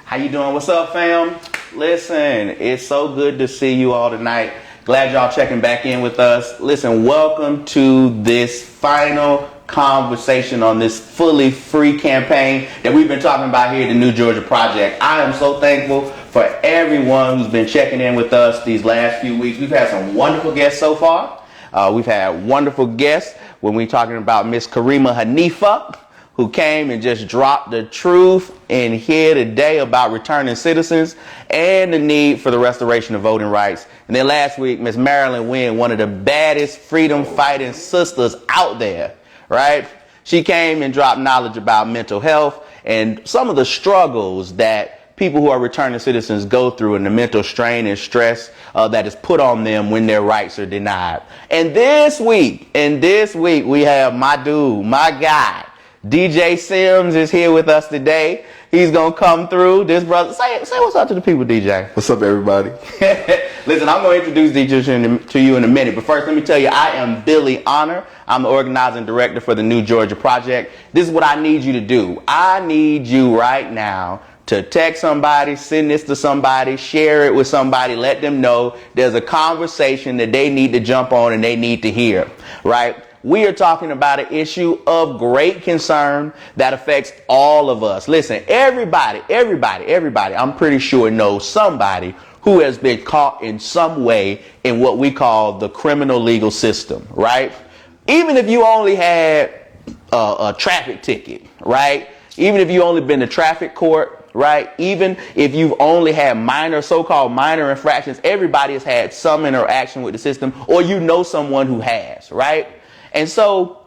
How you doing? What's up, fam? Listen, it's so good to see you all tonight. Glad y'all checking back in with us. Listen, welcome to this final conversation on this fully free campaign that we've been talking about here at the New Georgia Project. I am so thankful for everyone who's been checking in with us these last few weeks. We've had some wonderful guests so far. We've had wonderful guests when we're talking about Miss Karima Hanifa, who came and just dropped the truth in here today about returning citizens and the need for the restoration of voting rights. And then last week, Miss Marilyn Wynn, one of the baddest freedom fighting sisters out there, right? She came and dropped knowledge about mental health and some of the struggles that people who are returning citizens go through and the mental strain and stress that is put on them when their rights are denied. And this week, we have my dude, my guy, DJ Sims is here with us today. He's going to come through. This brother, say what's up to the people, DJ. What's up, everybody? Listen, I'm going to introduce DJ to you in a minute. But first, let me tell you, I am Billy Honor. I'm the organizing director for the New Georgia Project. This is what I need you to do. I need you right now to text somebody, send this to somebody, share it with somebody, let them know there's a conversation that they need to jump on and they need to hear, right? We are talking about an issue of great concern that affects all of us. Listen, everybody, I'm pretty sure knows somebody who has been caught in some way in what we call the criminal legal system, right? Even if you only had a traffic ticket, right? Even if you only been to traffic court, right? Even if you've only had so-called minor infractions, everybody has had some interaction with the system, or you know someone who has, right? And so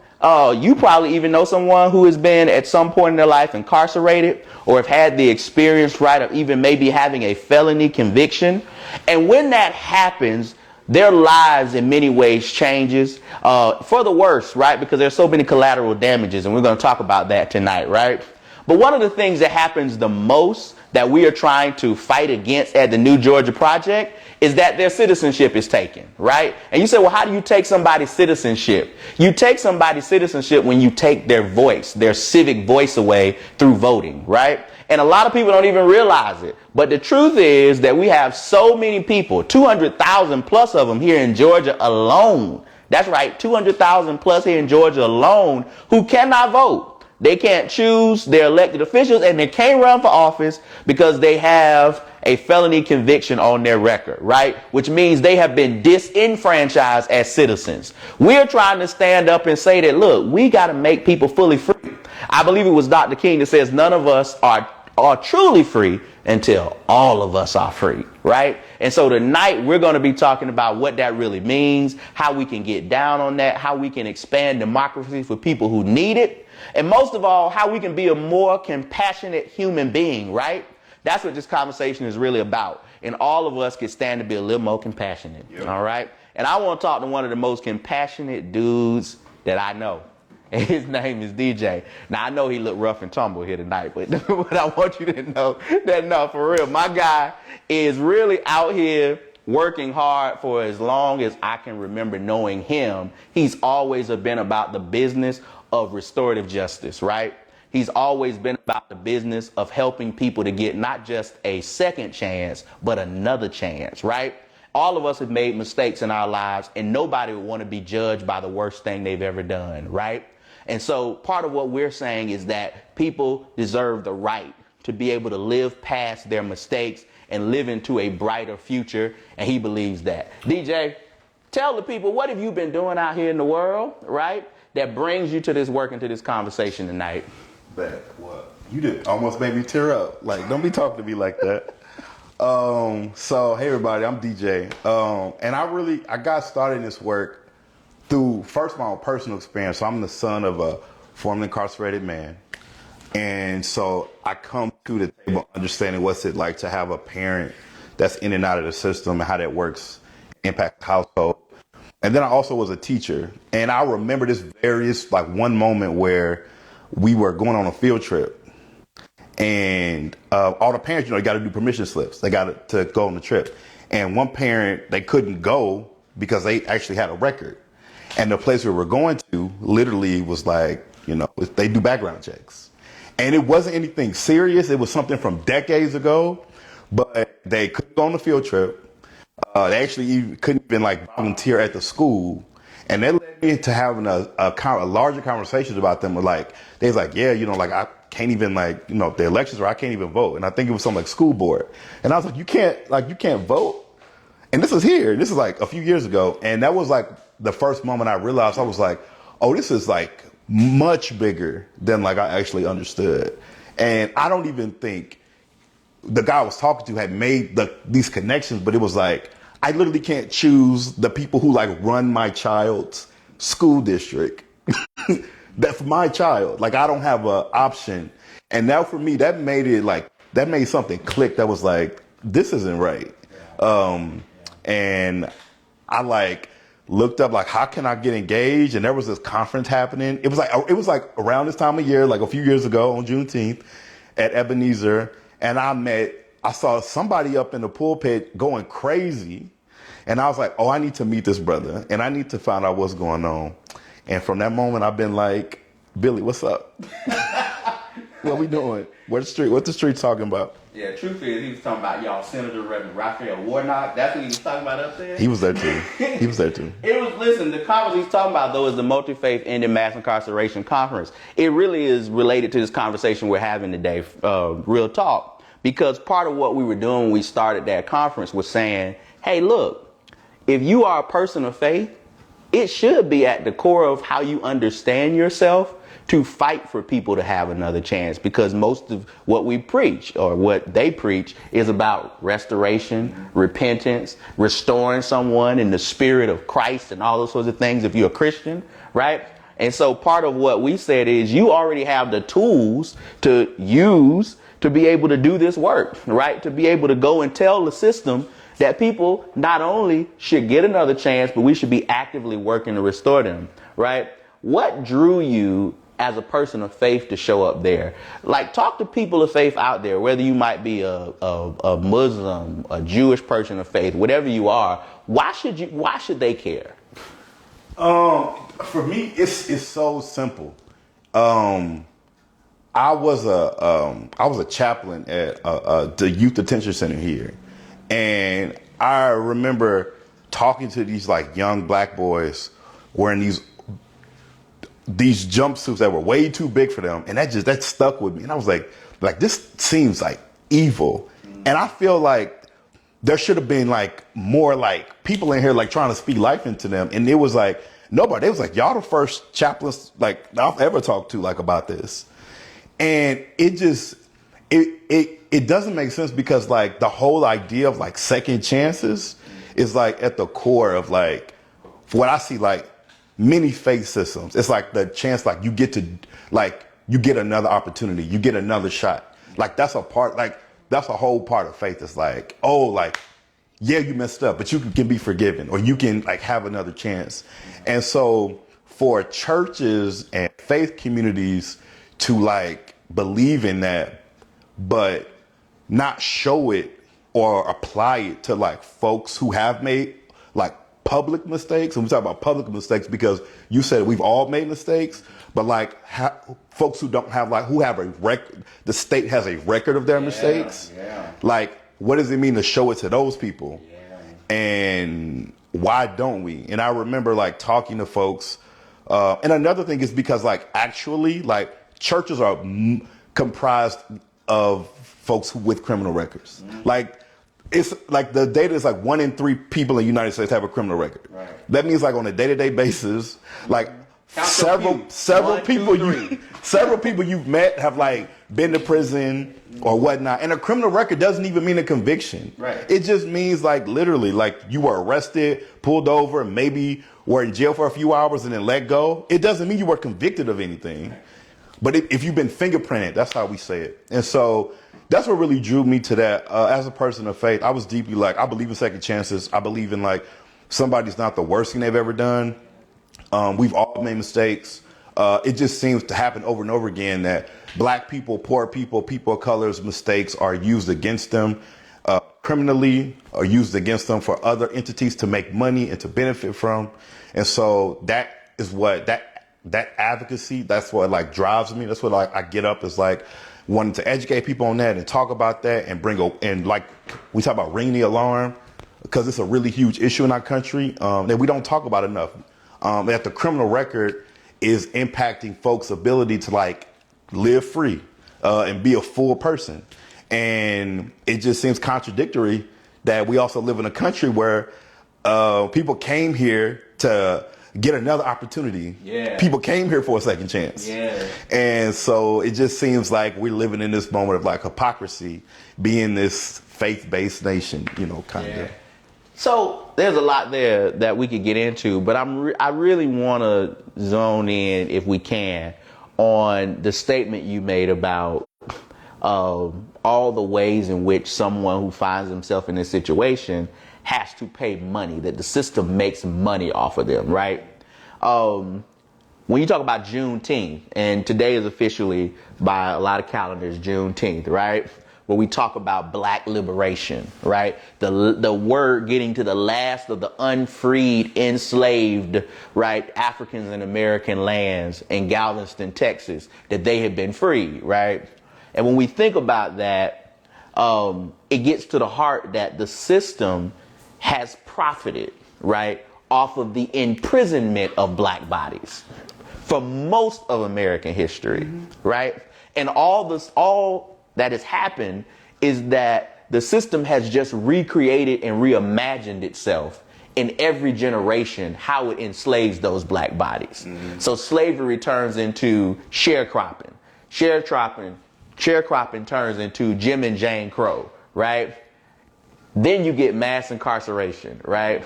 you probably even know someone who has been at some point in their life incarcerated or have had the experience, right, of even maybe having a felony conviction. And when that happens, their lives in many ways changes for the worse, right, because there's so many collateral damages, and we're going to talk about that tonight, right? But one of the things that happens the most that we are trying to fight against at the New Georgia Project is that their citizenship is taken, right? And you say, well, how do you take somebody's citizenship? You take somebody's citizenship when you take their voice, their civic voice away through voting, right? And a lot of people don't even realize it. But the truth is that we have so many people, 200,000 plus of them here in Georgia alone. That's right, 200,000 plus here in Georgia alone who cannot vote. They can't choose their elected officials and they can't run for office because they have a felony conviction on their record, right? Which means they have been disenfranchised as citizens. We're trying to stand up and say that, look, we got to make people fully free. I believe it was Dr. King that says none of us are truly free until all of us are free, right? And so tonight we're going to be talking about what that really means, how we can get down on that, how we can expand democracy for people who need it, and most of all, how we can be a more compassionate human being, right? That's what this conversation is really about. And all of us can stand to be a little more compassionate, all right? And I want to talk to one of the most compassionate dudes that I know. And his name is DJ. Now, I know he looked rough and tumble here tonight, but I want you to know that, no, for real, my guy is really out here working hard for as long as I can remember knowing him. He's always been about the business of restorative justice, right? He's always been about the business of helping people to get not just a second chance, but another chance, right? All of us have made mistakes in our lives, and nobody would want to be judged by the worst thing they've ever done, right? And so part of what we're saying is that people deserve the right to be able to live past their mistakes and live into a brighter future, and he believes that. DJ, tell the people, what have you been doing out here in the world, right, that brings you to this work and to this conversation tonight? That what? You did almost made me tear up. Like, don't be talking to me like that. So, hey, everybody, I'm DJ. And I got started in this work through, first, my own personal experience. So I'm the son of a formerly incarcerated man. And so I come to the table understanding what's it like to have a parent that's in and out of the system and how that works, impact the household. And then I also was a teacher. And I remember this one moment where we were going on a field trip. And all the parents, you got to do permission slips. They got to go on the trip. And one parent, they couldn't go because they actually had a record. And the place we were going to literally was like, they do background checks. And it wasn't anything serious. It was something from decades ago, but they couldn't go on the field trip. They actually couldn't even like volunteer at the school. And that led me to having a larger conversations about them. Like, they was like, yeah, like I can't even the elections, or I can't even vote. And I think it was something like school board. And I was like, you can't vote. And this is like a few years ago. And that was like the first moment I realized, I was like, oh, this is like much bigger than like I actually understood. And I don't even think the guy I was talking to had made these connections, but it was like, I literally can't choose the people who like run my child's school district. That's my child. Like, I don't have an option. And now for me, that made something click. That was like, this isn't right. And I like looked up like, how can I get engaged? And there was this conference happening. It was like around this time of year, like a few years ago on Juneteenth at Ebenezer. And I saw somebody up in the pulpit going crazy. And I was like, oh, I need to meet this brother and I need to find out what's going on. And from that moment, I've been like, Billy, what's up? What we doing? What's the street talking about? Yeah, truth is, he was talking about y'all Senator Reverend Raphael Warnock. That's what he was talking about up there. He was there too. Listen, the conference he's talking about, though, is the MultiFaith Ending Mass Incarceration Conference. It really is related to this conversation we're having today, real talk. Because part of what we were doing when we started that conference was saying, hey, look, if you are a person of faith, it should be at the core of how you understand yourself to fight for people to have another chance, because most of what we preach, or what they preach, is about restoration, repentance, restoring someone in the spirit of Christ and all those sorts of things if you're a Christian, right? And so part of what we said is you already have the tools to use to be able to do this work, right? To be able to go and tell the system that people not only should get another chance, but we should be actively working to restore them, right? What drew you as a person of faith to show up there? Like, talk to people of faith out there, whether you might be a Muslim, a Jewish person of faith, whatever you are. Why should they care? For me, it's so simple. I was a chaplain at the youth detention center here, and I remember talking to these like young black boys wearing these jumpsuits that were way too big for them, and that stuck with me. And I was like this seems like evil, and I feel like there should have been like more like people in here like trying to speak life into them, and it was like nobody. It was like, y'all the first chaplains like I've ever talked to like about this. And it just, it doesn't make sense, because like the whole idea of like second chances is like at the core of like what I see like many faith systems. It's like the chance, like you get another opportunity, you get another shot. Like that's a whole part of faith. It's like, oh, like, yeah, you messed up, but you can be forgiven, or you can like have another chance. And so for churches and faith communities to like believe in that, but not show it or apply it to like folks who have made like public mistakes. And we talk about public mistakes because you said we've all made mistakes, but like folks who don't have like, who have a record, the state has a record of their mistakes. Yeah. Like, what does it mean to show it to those people? Yeah. And why don't we? And I remember like talking to folks. And another thing is because like actually like churches are comprised of folks with criminal records. Mm-hmm. Like it's like the data is like 1 in 3 people in the United States have a criminal record. Right. That means like on a day-to-day basis, like several people you've met have like been to prison or whatnot. And a criminal record doesn't even mean a conviction. Right. It just means like literally like you were arrested, pulled over, maybe were in jail for a few hours and then let go. It doesn't mean you were convicted of anything. But if you've been fingerprinted, that's how we say it. And so that's what really drew me to that. As a person of faith, I was deeply like, I believe in second chances. I believe in like somebody's not the worst thing they've ever done. We've all made mistakes. It just seems to happen over and over again that black people, poor people, people of color's mistakes are used against them criminally, or used against them for other entities to make money and to benefit from. And so that is what that that advocacy, that's what like drives me. That's what like I get up is like wanting to educate people on that and talk about that and and like we talk about ring the alarm because it's a really huge issue in our country that we don't talk about enough. That the criminal record is impacting folks' ability to like live free and be a full person. And it just seems contradictory that we also live in a country where people came here to get another opportunity. Yeah. People came here for a second chance. Yeah. And so it just seems like we're living in this moment of like hypocrisy, being this faith-based nation, you know, kind of. So there's a lot there that we could get into, but I really want to zone in, if we can, on the statement you made about all the ways in which someone who finds himself in this situation has to pay money, that the system makes money off of them, right? When you talk about Juneteenth, and today is officially by a lot of calendars Juneteenth, right? Where we talk about black liberation, right? The word getting to the last of the unfreed, enslaved, right, Africans in American lands in Galveston, Texas, that they had been freed, right? And when we think about that, it gets to the heart that the system has profited, right, off of the imprisonment of black bodies for most of American history, right? And all that has happened is that the system has just recreated and reimagined itself in every generation how it enslaves those black bodies. So slavery turns into sharecropping. Sharecropping turns into Jim and Jane Crow, right? Then you get mass incarceration, right?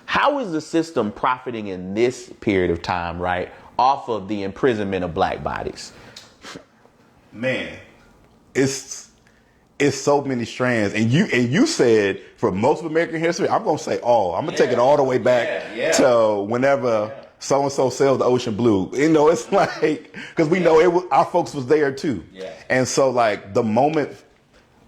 How is the system profiting in this period of time, right, off of the imprisonment of black bodies? Man, it's so many strands. And you said for most of American history, I'm gonna say all. I'm gonna take it all the way back to whenever so-and-so sailed the ocean blue. You know, it's like, because we know our folks was there too. And so like the moment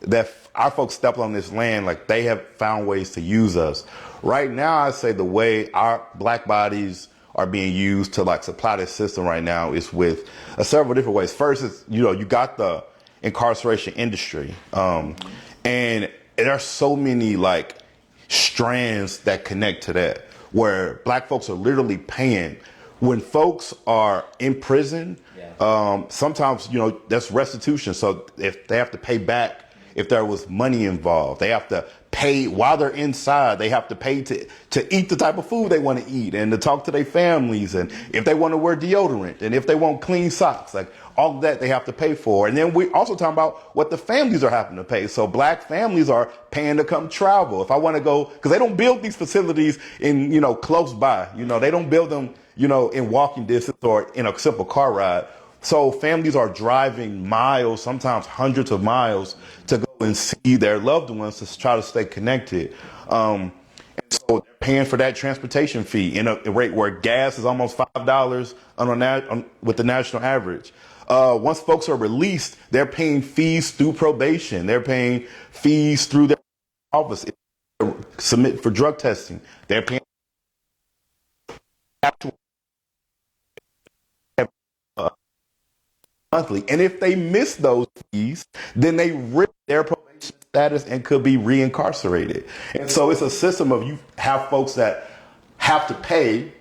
that our folks stepped on this land, like they have found ways to use us. Right now, I say the way our black bodies are being used to like supply this system right now is with several different ways. First is, you know, you got the incarceration industry. And there are so many like strands that connect to that, where black folks are literally paying when folks are in prison. Sometimes, you know, that's restitution. So if they have to pay back, if there was money involved, they have to pay while they're inside. They have to pay to eat the type of food they want to eat and to talk to their families. And if they want to wear deodorant and if they want clean socks, like all of that they have to pay for. And then we also talking about what the families are having to pay. So black families are paying to come travel. If I want to go, because they don't build these facilities in, you know, close by, you know, they don't build them, you know, in walking distance or in a simple car ride. So families are driving miles, sometimes hundreds of miles, to go and see their loved ones to try to stay connected. And so they're paying for that transportation fee in a rate where gas is almost $5 with the national average. Once folks are released, they're paying fees through probation. They're paying fees through their office. If they submit for drug testing, they're paying monthly. And if they miss those fees, then they risk their probation status and could be reincarcerated. And so it's a system of, you have folks that have to pay,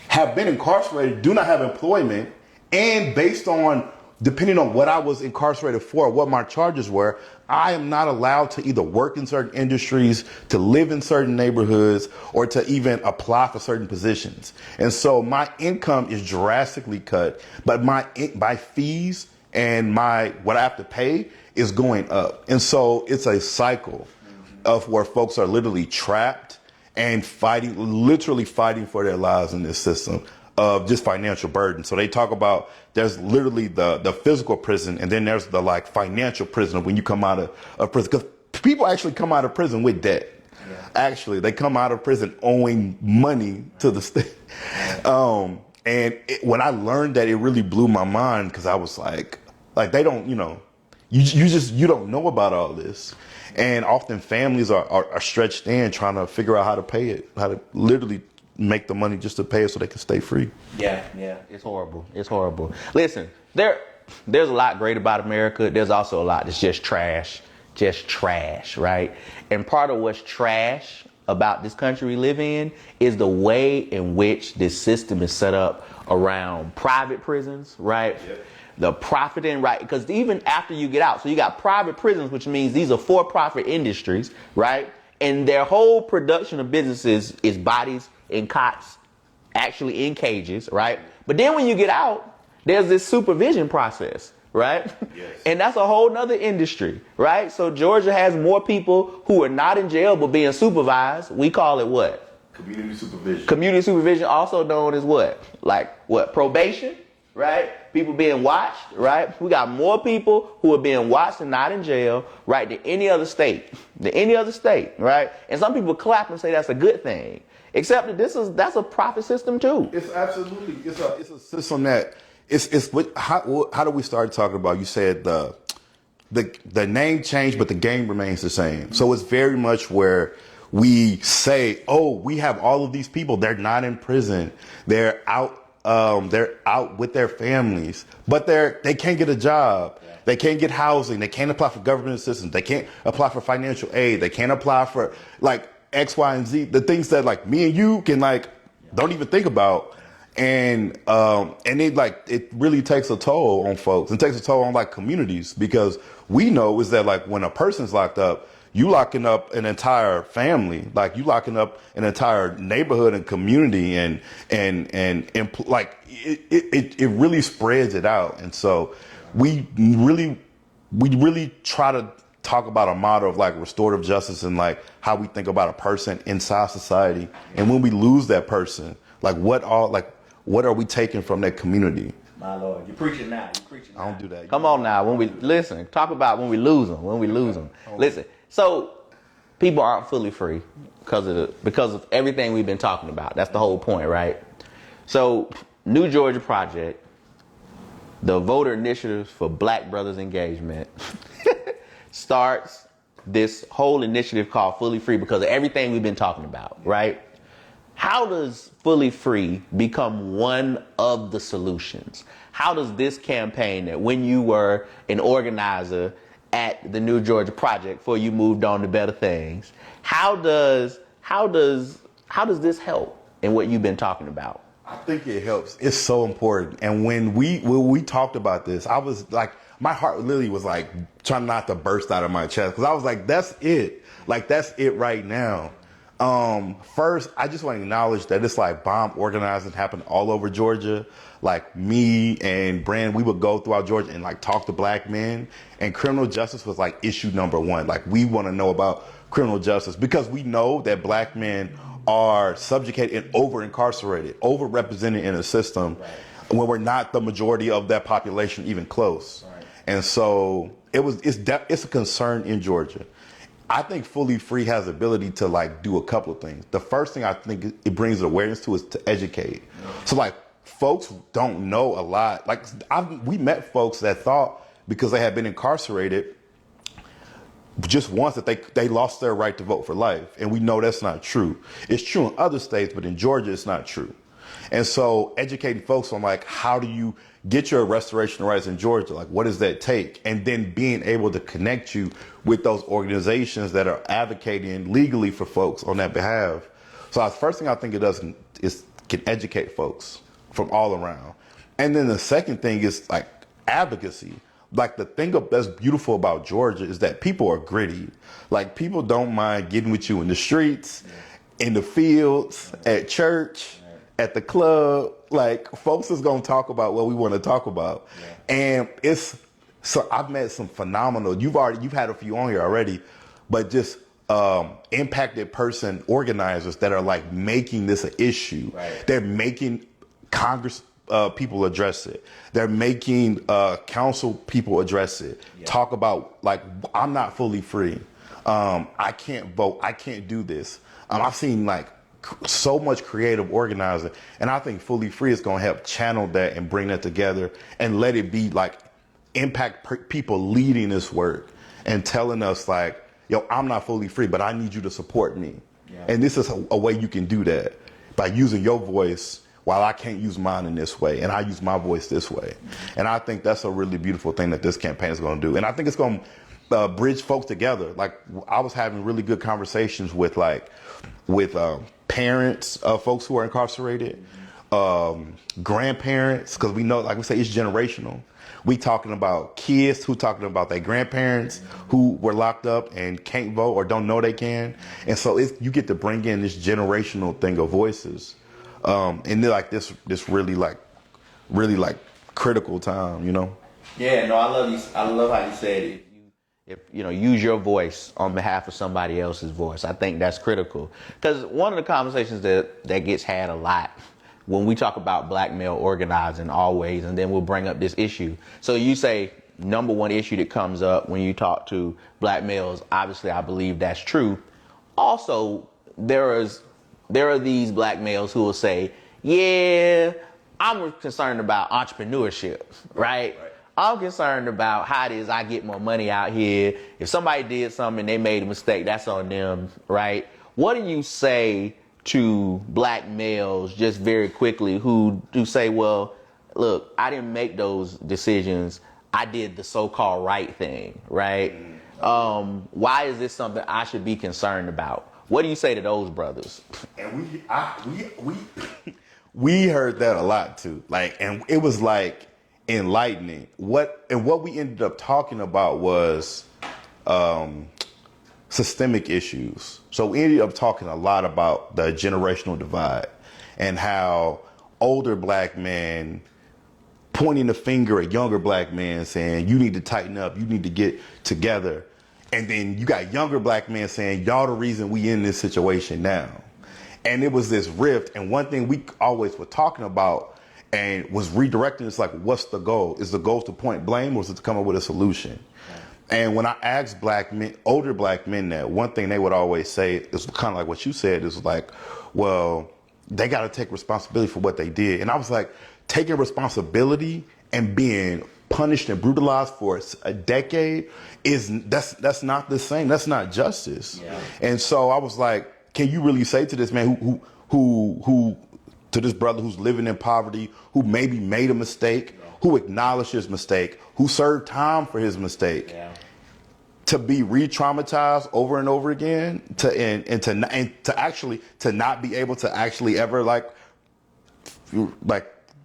have been incarcerated, do not have employment, and based on, depending on what I was incarcerated for, what my charges were, I am not allowed to either work in certain industries, to live in certain neighborhoods, or to even apply for certain positions. And so my income is drastically cut, but my fees and what I have to pay is going up. And so it's a cycle of where folks are literally trapped and literally fighting for their lives in this system of just financial burden. So they talk about, there's literally the physical prison, and then there's the like financial prison when you come out of prison. Because people actually come out of prison with debt. Actually, they come out of prison owing money to the state. When I learned that, it really blew my mind, because I was like they don't, you know, you don't know about all this. And often families are stretched in trying to figure out how to pay it, how to literally make the money just to pay it so they can stay free. Yeah, it's horrible. It's horrible. Listen, there's a lot great about America. There's also a lot that's just trash, right? And part of what's trash about this country we live in is the way in which this system is set up around private prisons, right? Yep. The profiting, right? Because even after you get out, so you got private prisons, which means these are for-profit industries, right? And their whole production of businesses is bodies in cots, actually in cages, right? But then when you get out, there's this supervision process, right? Yes. And that's a whole nother industry, right? So Georgia has more people who are not in jail but being supervised. We call it what? Community supervision. Community supervision, also known as what? Like what? Probation, right? People being watched, right? We got more people who are being watched and not in jail, right, than any other state. Right? And some people clap and say that's a good thing. Except that that's a profit system too. It's absolutely it's a system that it's what how do we start talking about? You said the name changed, but the game remains the same. So it's very much where we say, oh, we have all of these people. They're not in prison. They're out with their families, but they can't get a job. Yeah. They can't get housing. They can't apply for government assistance. They can't apply for financial aid. They can't apply for like X, Y, and Z, the things that like me and you can like don't even think about. And it really takes a toll on folks. It takes a toll on like communities, because we know is that like when a person's locked up, you locking up an entire family, like you locking up an entire neighborhood and community, and like it really spreads it out. And so we really try to talk about a model of like restorative justice and like how we think about a person inside society. And when we lose that person, like what are we taking from that community? My Lord, you're preaching now. I don't do that. Come on now. Talk about when we lose them. Listen. So people aren't fully free because of everything we've been talking about. That's the whole point, right? So New Georgia Project, the voter initiatives for Black Brothers Engagement, starts this whole initiative called Fully Free because of everything we've been talking about, right? How does Fully Free become one of the solutions? How does this campaign, that when you were an organizer at the New Georgia Project before you moved on to better things, how does this help in what you've been talking about? I think it helps. It's so important. And when we talked about this, I was like, my heart literally was like trying not to burst out of my chest, because I was like, that's it. Like, that's it right now. First, I just want to acknowledge that it's like bomb organizing happened all over Georgia. Like me and Brand, we would go throughout Georgia and like talk to Black men, and criminal justice was like issue number one. Like, we want to know about criminal justice because we know that Black men are subjugated and over-incarcerated, overrepresented in a system when we're not the majority of that population even close. Right. And so it's a concern in Georgia. I think Fully Free has the ability to like do a couple of things. The first thing I think it brings awareness to is to educate. So like folks don't know a lot. Like we met folks that thought because they had been incarcerated just once that they lost their right to vote for life. And we know that's not true. It's true in other states, but in Georgia, it's not true. And so educating folks on like, how do you get your restoration rights in Georgia? Like, what does that take? And then being able to connect you with those organizations that are advocating legally for folks on that behalf. So the first thing I think it does is can educate folks from all around. And then the second thing is like advocacy. Like the thing that's beautiful about Georgia is that people are gritty. Like people don't mind getting with you in the streets, in the fields, at church, at the club. Like folks is gonna talk about what we want to talk about. And so I've met some phenomenal, you've had a few on here already, but just impacted person organizers that are like making this an issue. Right. They're making Congress people address it. They're making council people address it. Yeah. Talk about like, I'm not fully free. I can't vote. I can't do this. I've seen like so much creative organizing, and I think Fully Free is going to help channel that and bring that together and let it be like impact people leading this work and telling us like, yo, I'm not fully free, but I need you to support me. Yeah. And this is a way you can do that. by using your voice while I can't use mine in this way, and I use my voice this way. And I think that's a really beautiful thing that this campaign is going to do. And I think it's going to bridge folks together. Like, I was having really good conversations with parents of folks who are incarcerated, grandparents, because we know, like we say, it's generational. We talking about kids who talking about their grandparents who were locked up and can't vote or don't know they can. And so you get to bring in this generational thing of voices. And they're like this really critical time, you know? Yeah, no, I love you. I love how you said if use your voice on behalf of somebody else's voice. I think that's critical. Because one of the conversations that gets had a lot when we talk about black male organizing always, and then we'll bring up this issue. So you say number one issue that comes up when you talk to black males, obviously I believe that's true. Also, there are these black males who will say, yeah, I'm concerned about entrepreneurship, right? I'm concerned about how it is I get more money out here. If somebody did something and they made a mistake, that's on them, right? What do you say to black males just very quickly who do say, well, look, I didn't make those decisions. I did the so-called right thing, right? Why is this something I should be concerned about? What do you say to those brothers? And we heard that a lot too. Like, and it was like enlightening. What we ended up talking about was systemic issues. So we ended up talking a lot about the generational divide and how older black men pointing the finger at younger black men saying, you need to tighten up, you need to get together. And then you got younger black men saying, y'all the reason we in this situation now. And it was this rift. And one thing we always were talking about and was redirecting, it's like, what's the goal? Is the goal to point blame, or is it to come up with a solution? And when I asked black men, older black men that, one thing they would always say is kind of like what you said, is like, well, they got to take responsibility for what they did. And I was like, taking responsibility and being punished and brutalized for a decade that's not the same. That's not justice. Yeah. And so I was like, can you really say to this man who to this brother who's living in poverty, who maybe made a mistake, who acknowledged his mistake, who served time for his mistake, to be re-traumatized over and over again, to not be able to actually ever like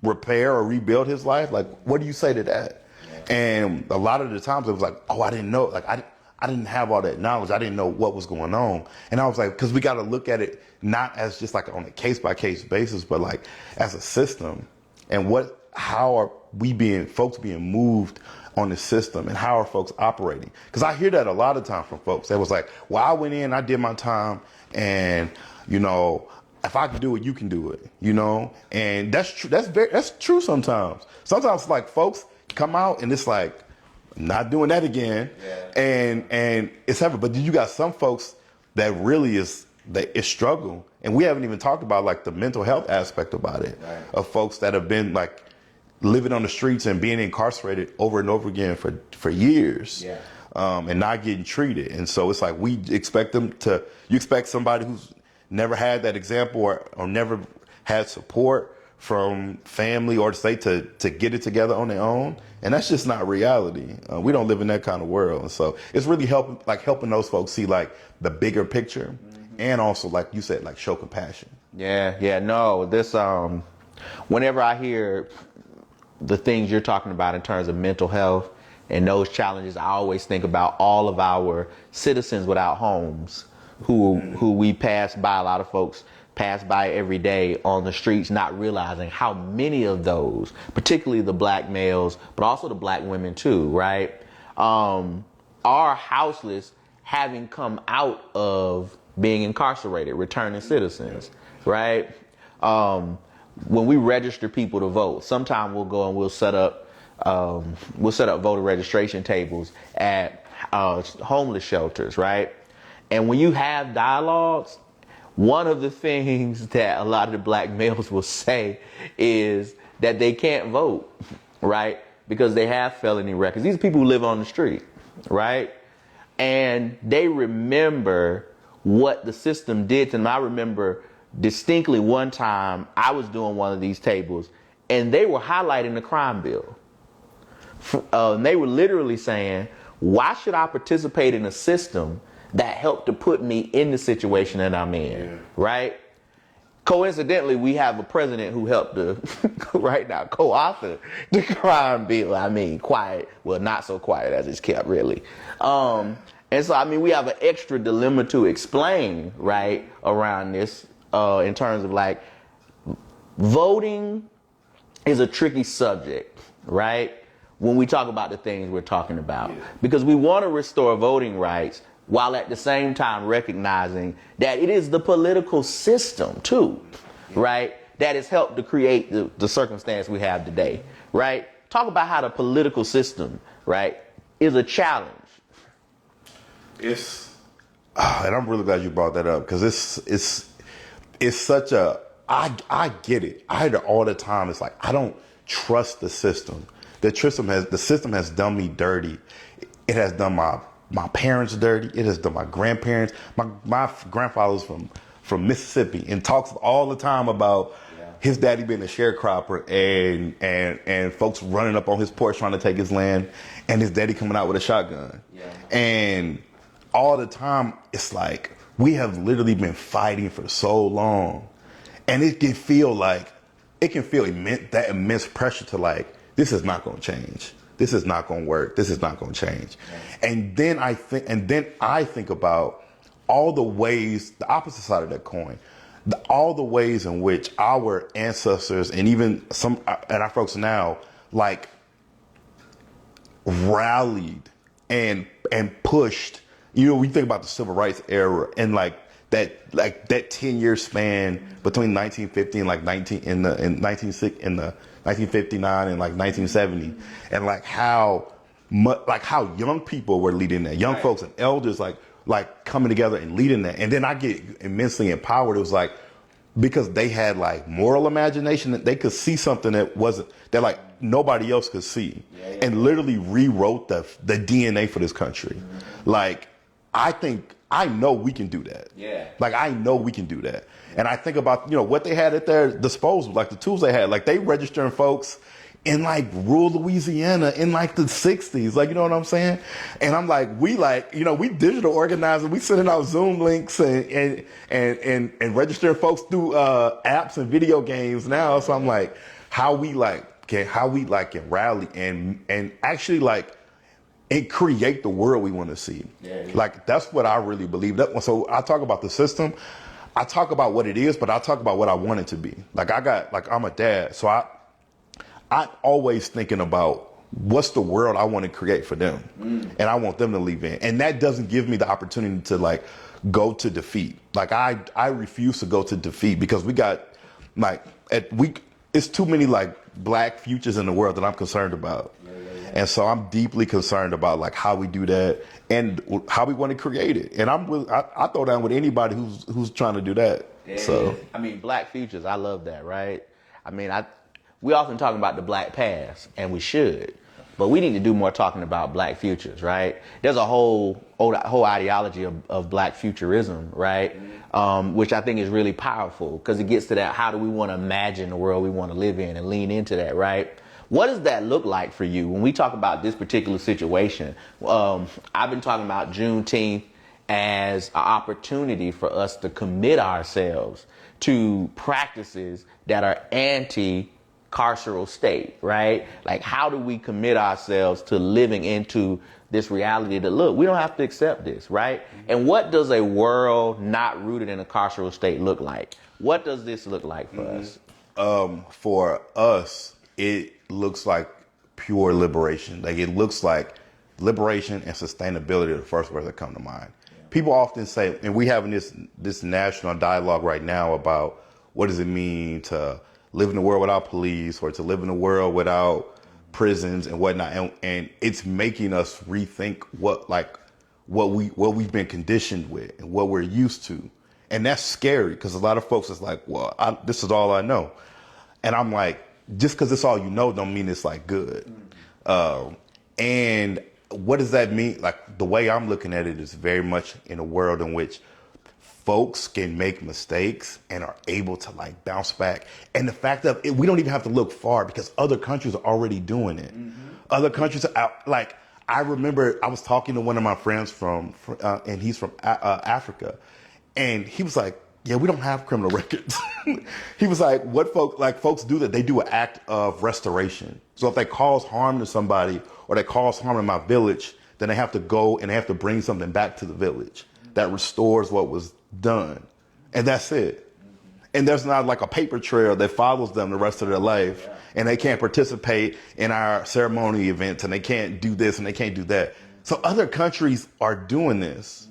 repair or rebuild his life? Like, what do you say to that? And a lot of the times it was like, oh, I didn't know, like I didn't have all that knowledge. I didn't know what was going on. And I was like, because we got to look at it not as just like on a case-by-case basis, but like as a system. And how are folks being moved on the system, and how are folks operating? Because I hear that a lot of time from folks. They was like, well, I went in, I did my time, and, if I can do it, you can do it, And that's true. That's true sometimes. Sometimes like folks come out and it's like, not doing that again. Yeah. And it's heavy. But you got some folks that really is struggle. And we haven't even talked about like the mental health aspect about it, right, of folks that have been like living on the streets and being incarcerated over and over again for years. Yeah. And not getting treated. And so it's like you expect somebody who's never had that example or never had support from family or state to get it together on their own. And that's just not reality. We don't live in that kind of world. And so it's really helping those folks see like the bigger picture, and also, like you said, like show compassion. Yeah. No, this, whenever I hear the things you're talking about in terms of mental health and those challenges, I always think about all of our citizens without homes who we pass by. A lot of folks pass by every day on the streets, not realizing how many of those, particularly the black males, but also the black women too, right, are houseless, having come out of being incarcerated, returning citizens, right? When we register people to vote, sometime we'll go and we'll set up voter registration tables at homeless shelters, right? And when you have dialogues, one of the things that a lot of the black males will say is that they can't vote, right? Because they have felony records. These are people who live on the street, right? And they remember what the system did to them. I remember distinctly one time I was doing one of these tables and they were highlighting the crime bill. And they were literally saying, why should I participate in a system that helped to put me in the situation that I'm in, right? Coincidentally, we have a president who helped to, right now, co-author the crime bill. I mean, quiet, well, not so quiet as it's kept, really. And so, I mean, we have an extra dilemma to explain, right, around this in terms of, like, voting is a tricky subject, right, when we talk about the things we're talking about. Because we want to restore voting rights while at the same time recognizing that it is the political system, too, right, that has helped to create the circumstance we have today, right? Talk about how the political system, right, is a challenge. And I'm really glad you brought that up, because it's such a, I get it. I hear it all the time. It's like, I don't trust the system. The system has done me dirty. It has done my parents dirty. It has done my grandparents. My grandfather's from Mississippi and talks all the time about his daddy being a sharecropper and folks running up on his porch trying to take his land, and his daddy coming out with a shotgun. And all the time, it's like, we have literally been fighting for so long, and it can feel that immense pressure to, like, this is not going to change. This is not going to work. This is not going to change. And then I think about all the ways, the opposite side of that coin, all the ways in which our ancestors and even some and our folks now, like, rallied and pushed. You know, we think about the civil rights era and that 10-year span between 1950 and 1959 and 1970, and how young people were leading that, young folks and elders like coming together and leading that. And then I get immensely empowered. It was like, because they had moral imagination, that they could see something that nobody else could see, and literally rewrote the DNA for this country. I know we can do that. I know we can do that. And I think about, what they had at their disposal, the tools they had, they registering folks in rural Louisiana in the 60s, you know what I'm saying? And I'm we digital organizing, we sending out Zoom links and registering folks through apps and video games now. So I'm how we can rally and actually and create the world we want to see. That's what I really believe. So I talk about the system, I talk about what it is, but I talk about what I want it to be. I'm a dad, so I'm always thinking about what's the world I want to create for them, and I want them to live in. And that doesn't give me the opportunity to go to defeat. I refuse to go to defeat, because we got it's too many black futures in the world that I'm concerned about. And so I'm deeply concerned about how we do that and how we want to create it. And I throw down with anybody who's trying to do that. So I mean, black futures, I love that, right? I mean, we often talk about the black past, and we should, but we need to do more talking about black futures, right? There's a whole ideology of black futurism, right? Which I think is really powerful, because it gets to that, how do we want to imagine the world we want to live in, and lean into that, right? What does that look like for you when we talk about this particular situation? I've been talking about Juneteenth as an opportunity for us to commit ourselves to practices that are anti-carceral state, right? How do we commit ourselves to living into this reality that, look, we don't have to accept this, right? And what does a world not rooted in a carceral state look like? What does this look like for us? For us, it looks like pure liberation. It looks like liberation and sustainability are the first words that come to mind. People often say, and we having this national dialogue right now about what does it mean to live in a world without police, or to live in a world without prisons and whatnot, and it's making us rethink what we've been conditioned with and what we're used to, and that's scary, because a lot of folks is this is all I know, and I'm just because it's all you know don't mean it's good. And what does that mean? The way I'm looking at it is very much in a world in which folks can make mistakes and are able to like bounce back. And the fact that we don't even have to look far because other countries are already doing it. Other countries are out, like, I remember I was talking to one of my friends and he's from Africa, and he was like, yeah, we don't have criminal records. He was like, what folks do that they do an act of restoration. So if they cause harm to somebody or they cause harm in my village, then they have to go and they have to bring something back to the village that restores what was done. And that's it. And there's not like a paper trail that follows them the rest of their life. And they can't participate in our ceremony events and they can't do this and they can't do that. So other countries are doing this.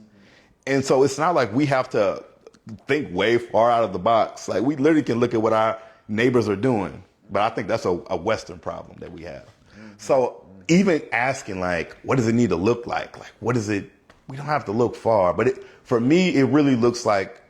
And so it's not like we have to think way far out of the box. Like we literally can look at what our neighbors are doing. But I think that's a Western problem that we have. So even asking like, what does it need to look like? Like, what is it? We don't have to look far. But for me, it really looks like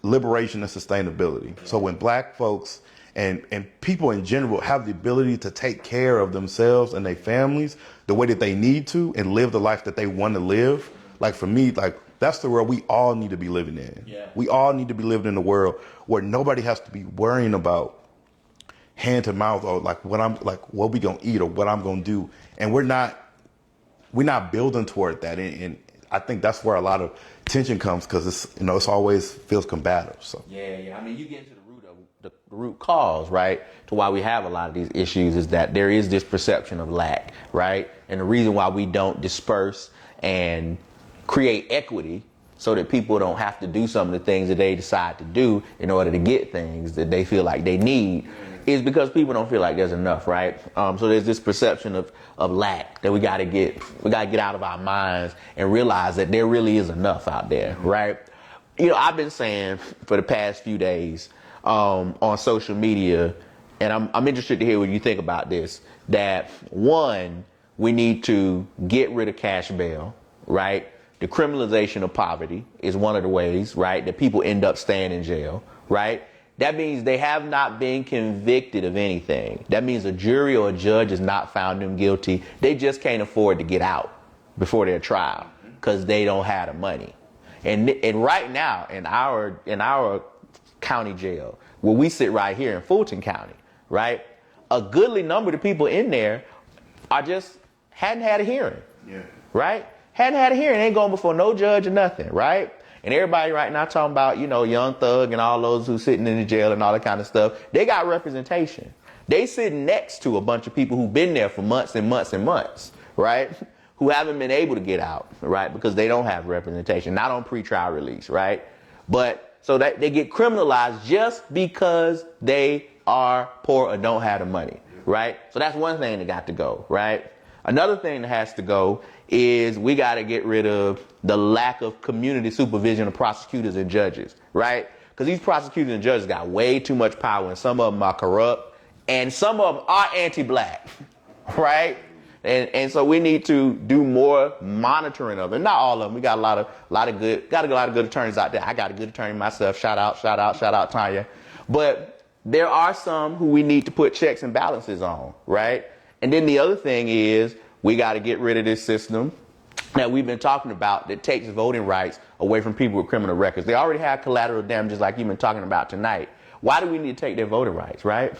liberation and sustainability. So when Black folks and people in general have the ability to take care of themselves and their families the way that they need to and live the life that they want to live, like for me, like that's the world we all need to be living in. Yeah. We all need to be living in a world where nobody has to be worrying about hand to mouth or like what we gonna eat or what I'm gonna do. And we're not building toward that. And I think that's where a lot of tension comes because it's always feels combative. So yeah. I mean, you get into the root cause, right, to why we have a lot of these issues is that there is this perception of lack, right? And the reason why we don't disperse and create equity so that people don't have to do some of the things that they decide to do in order to get things that they feel like they need is because people don't feel like there's enough, right? So there's this perception of lack that we gotta get out of our minds and realize that there really is enough out there, right? I've been saying for the past few days on social media, and I'm interested to hear what you think about this, that one, we need to get rid of cash bail, right? The criminalization of poverty is one of the ways, right, that people end up staying in jail, right? That means they have not been convicted of anything. That means a jury or a judge has not found them guilty. They just can't afford to get out before their trial because they don't have the money. And right now in our county jail, where we sit right here in Fulton County, right, a goodly number of the people in there are just hadn't had a hearing, right? Hadn't had a hearing, ain't going before no judge or nothing, right? And everybody right now talking about, Young Thug and all those who sitting in the jail and all that kind of stuff. They got representation. They sitting next to a bunch of people who've been there for months and months and months, right? Who haven't been able to get out, right? Because they don't have representation, not on pretrial release, right? But so that they get criminalized just because they are poor or don't have the money, right? So that's one thing that got to go, right? Another thing that has to go is we got to get rid of the lack of community supervision of prosecutors and judges, right? Because these prosecutors and judges got way too much power, and some of them are corrupt, and some of them are anti-Black, right? And so we need to do more monitoring of it. Not all of them. We got a lot of good attorneys out there. I got a good attorney myself. Shout out, Tanya. But there are some who we need to put checks and balances on, right? And then the other thing is we got to get rid of this system that we've been talking about that takes voting rights away from people with criminal records. They already have collateral damages like you've been talking about tonight. Why do we need to take their voting rights, right?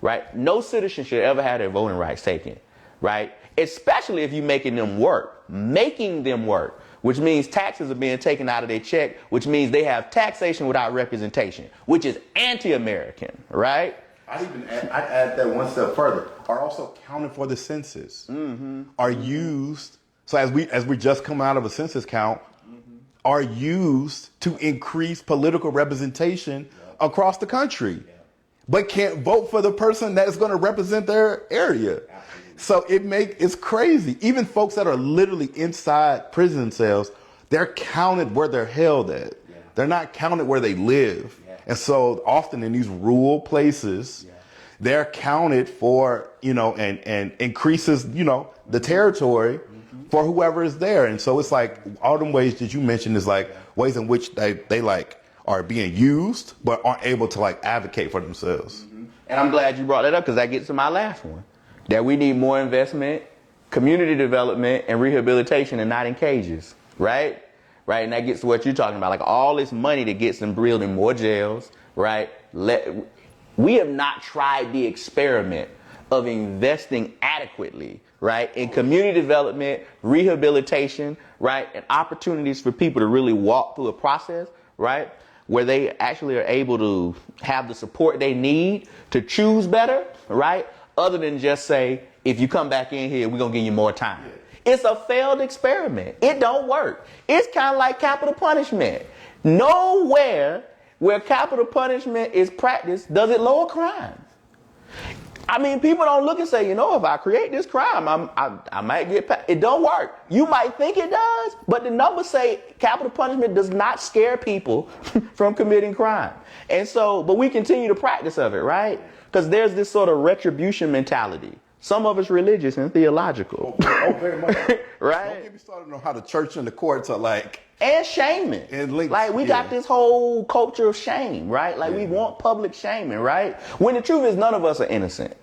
Right? No citizen should ever have their voting rights taken, right? Especially if you're making them work, which means taxes are being taken out of their check, which means they have taxation without representation, which is anti-American, right? I'd add that one step further. Are also counted for the census. Are used, so as we just come out of a census count, are used to increase political representation across the country, but can't vote for the person that is going to represent their area. So it's crazy. Even folks that are literally inside prison cells, they're counted where they're held at. They're not counted where they live. And so often in these rural places, they're counted for, and increases, the territory for whoever is there. And so it's like all them ways that you mentioned is like ways in which they like are being used, but aren't able to like advocate for themselves. And I'm glad you brought that up because that gets to my last one. That we need more investment, community development, and rehabilitation and not in cages, right? right? And that gets to what you're talking about, like all this money that gets them building more jails, right? We have not tried the experiment of investing adequately, right, in community development, rehabilitation, right, and opportunities for people to really walk through a process, right, where they actually are able to have the support they need to choose better, right, other than just say, if you come back in here, we're going to give you more time. It's a failed experiment. It don't work. It's kind of like capital punishment. Nowhere where capital punishment is practiced does it lower crime. I mean, people don't look and say, you know, if I create this crime, I might get. It don't work. You might think it does, but the numbers say capital punishment does not scare people from committing crime. And so, but we continue to practice of it, right? Because there's this sort of retribution mentality. Some of it's religious and theological. Oh, very much. Right? Don't get me started on how the church and the courts are like. And shaming. And links, like we got this whole culture of shame, right? Like we want public shaming, right? When the truth is none of us are innocent.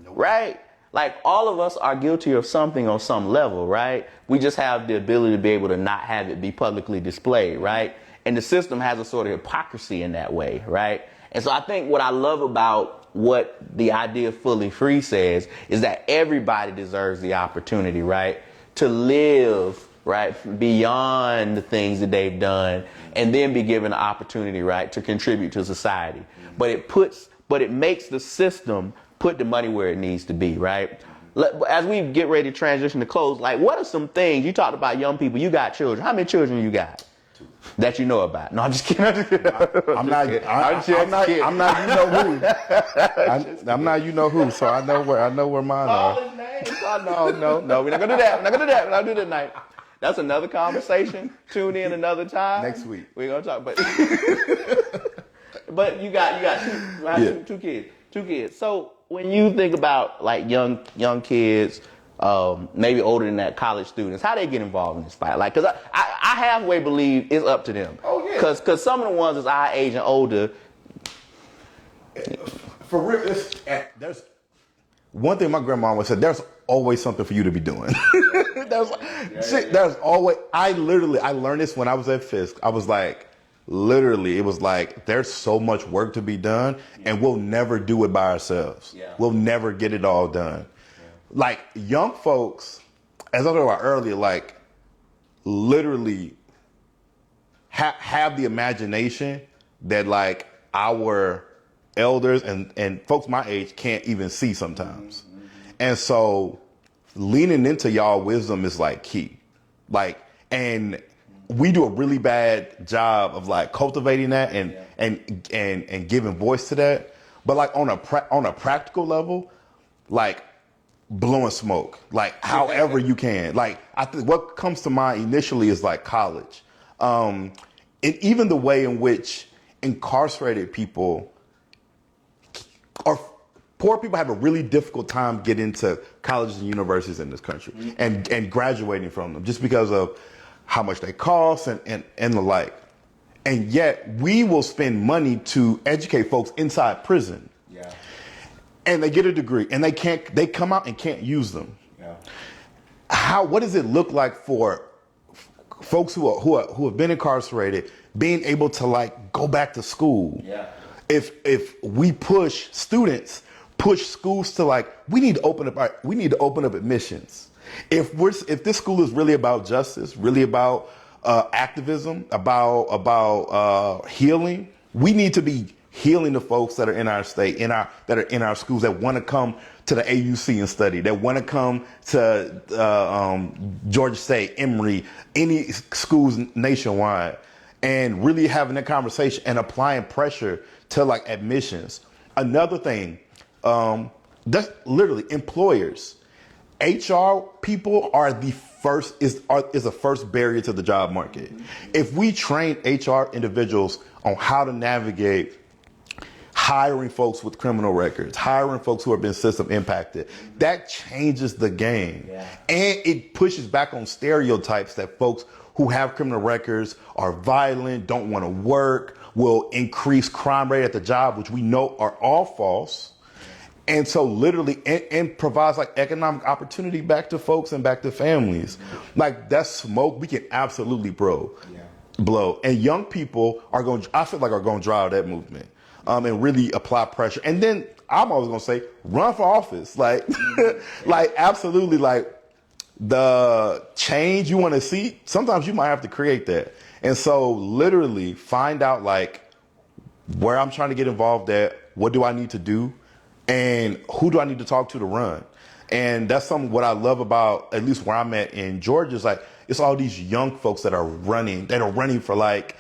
Nope. Right? Like all of us are guilty of something on some level, right? We just have the ability to be able to not have it be publicly displayed, right? And the system has a sort of hypocrisy in that way, right? And so I think what I love about what the idea of fully free says is that everybody deserves the opportunity, right, to live, right, beyond the things that they've done and then be given the opportunity, right, to contribute to society. But it makes the system put the money where it needs to be, right? As we get ready to transition to close, like what are some things, you talked about young people, you got children. How many children you got? That you know about? No, I'm just kidding. I'm not you know who. So I know where mine are. All his names. Oh, no. We're not gonna do that. We're not gonna do that tonight. That's another conversation. Tune in another time. Next week. We're gonna talk. But you got two kids. So when you think about like young kids, maybe older than that, college students, how they get involved in this fight? Like, cause I halfway believe it's up to them. Oh yeah. Cause some of the ones that's our age and older. For real, there's one thing my grandma always said. There's always something for you to be doing. There's always. I learned this when I was at Fisk. I was like, literally, it was like, there's so much work to be done, and we'll never do it by ourselves. Yeah. We'll never get it all done. Like young folks, as I talked about earlier, like literally have the imagination that like our elders and folks my age can't even see sometimes. Mm-hmm. And so leaning into y'all wisdom is like key. Like, and we do a really bad job of like cultivating that and giving voice to that. But like on a practical level, like blowing smoke, like however you can. Like I think what comes to mind initially is like college, and even the way in which incarcerated people or poor people have a really difficult time getting into colleges and universities in this country and graduating from them just because of how much they cost and the like. And yet we will spend money to educate folks inside prison. Yeah. And they get a degree and they come out and can't use them. Yeah. What does it look like for folks who have been incarcerated being able to like go back to school? Yeah. If we push schools to like, we need to open up admissions. If this school is really about justice, really about activism, about healing, we need to be healing the folks that are in our state, that are in our schools, that want to come to the AUC and study, that want to come to Georgia State, Emory, any schools nationwide, and really having a conversation and applying pressure to like admissions. Another thing, that's literally employers. HR people are the first is a first barrier to the job market. If we train HR individuals on how to navigate hiring folks with criminal records, hiring folks who have been system impacted, that changes the game. Yeah. And it pushes back on stereotypes that folks who have criminal records are violent, don't want to work, will increase crime rate at the job, which we know are all false. And so literally, and provides like economic opportunity back to folks and back to families. Like that smoke, we can absolutely blow. And young people are going, I feel like are going to drive that movement and really apply pressure. And then I'm always going to say, run for office. Like, like absolutely, like the change you want to see, sometimes you might have to create that. And so literally find out like where I'm trying to get involved at, what do I need to do, and who do I need to talk to run. And that's something what I love about, at least where I'm at in Georgia, is like, it's all these young folks that are running for like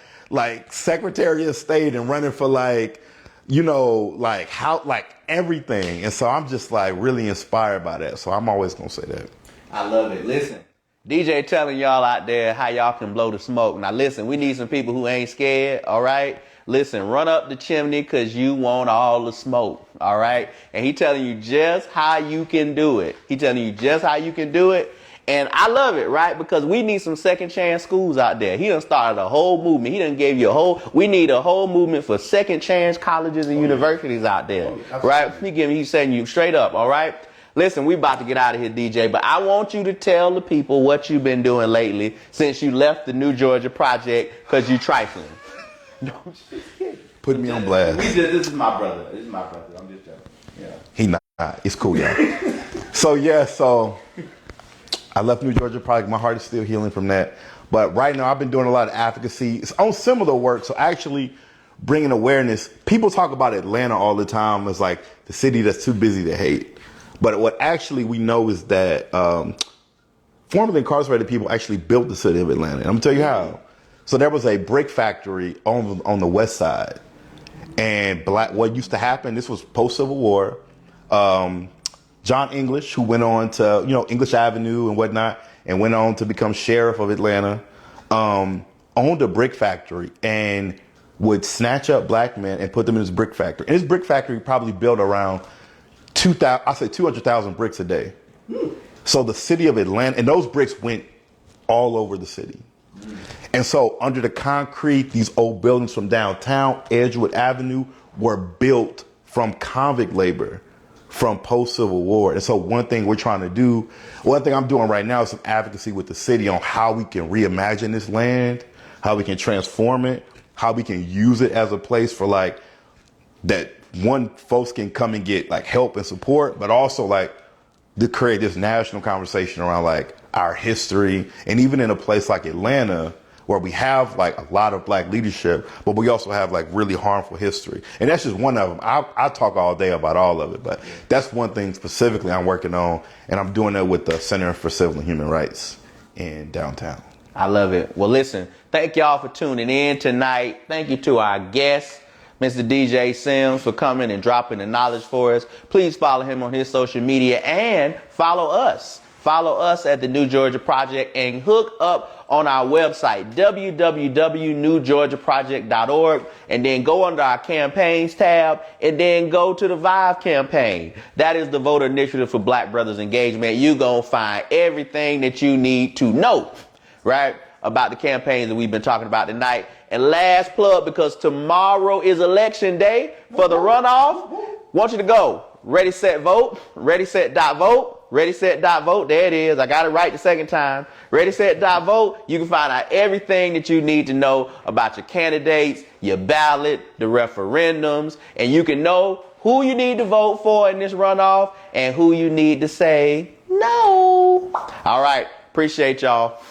Secretary of State and running for like, you know, like how, like everything. And so I'm just like really inspired by that. So I'm always going to say that. I love it. Listen, DJ telling y'all out there how y'all can blow the smoke. Now listen, we need some people who ain't scared, all right? Listen, run up the chimney because you want all the smoke, all right? And he telling you just how you can do it. He telling you just how you can do it. And I love it, right? Because we need some second chance schools out there. He done started a whole movement. He done gave you we need a whole movement for second chance colleges and universities out there, right? He's saying you straight up, all right? Listen, we about to get out of here, DJ, but I want you to tell the people what you've been doing lately since you left the New Georgia Project because you trifling. No, I'm just kidding. Put me on blast. This is my brother. I'm just joking. Yeah. He not. It's cool, y'all. So I left New Georgia Project. My heart is still healing from that. But right now I've been doing a lot of advocacy. It's on similar work. So actually bringing awareness. People talk about Atlanta all the time as like the city that's too busy to hate. But what actually we know is that formerly incarcerated people actually built the city of Atlanta. And I'm going to tell you how. So there was a brick factory on the west side. And what used to happen, this was post-Civil War, John English, who went on to, English Avenue and whatnot, and went on to become sheriff of Atlanta, owned a brick factory and would snatch up black men and put them in his brick factory. And his brick factory probably built around 200,000 bricks a day. So the city of Atlanta, and those bricks went all over the city. And so under the concrete, these old buildings from downtown, Edgewood Avenue, were built from convict labor from post-Civil War. And so one thing I'm doing right now is some advocacy with the city on how we can reimagine this land, how we can transform it, how we can use it as a place for like that one folks can come and get like help and support, but also like to create this national conversation around like our history. And even in a place like Atlanta, where we have like a lot of black leadership, but we also have like really harmful history. And that's just one of them. I talk all day about all of it, but that's one thing specifically I'm working on. And I'm doing that with the Center for Civil and Human Rights in downtown. I love it. Well, listen, thank y'all for tuning in tonight. Thank you to our guest, Mr. DJ Sims, for coming and dropping the knowledge for us. Please follow him on his social media and follow us. Follow us at the New Georgia Project and hook up on our website, www.newgeorgiaproject.org, and then go under our campaigns tab and then go to the Vive campaign. That is the voter initiative for Black Brothers Engagement. You're going to find everything that you need to know, right, about the campaigns that we've been talking about tonight. And last plug, because tomorrow is election day for the runoff, want you to go. Ready, set, vote. Ready, set, dot, vote. Ready, set, dot, vote. There it is. I got it right the second time. Ready, set, dot, vote. You can find out everything that you need to know about your candidates, your ballot, the referendums, and you can know who you need to vote for in this runoff and who you need to say no. All right. Appreciate y'all.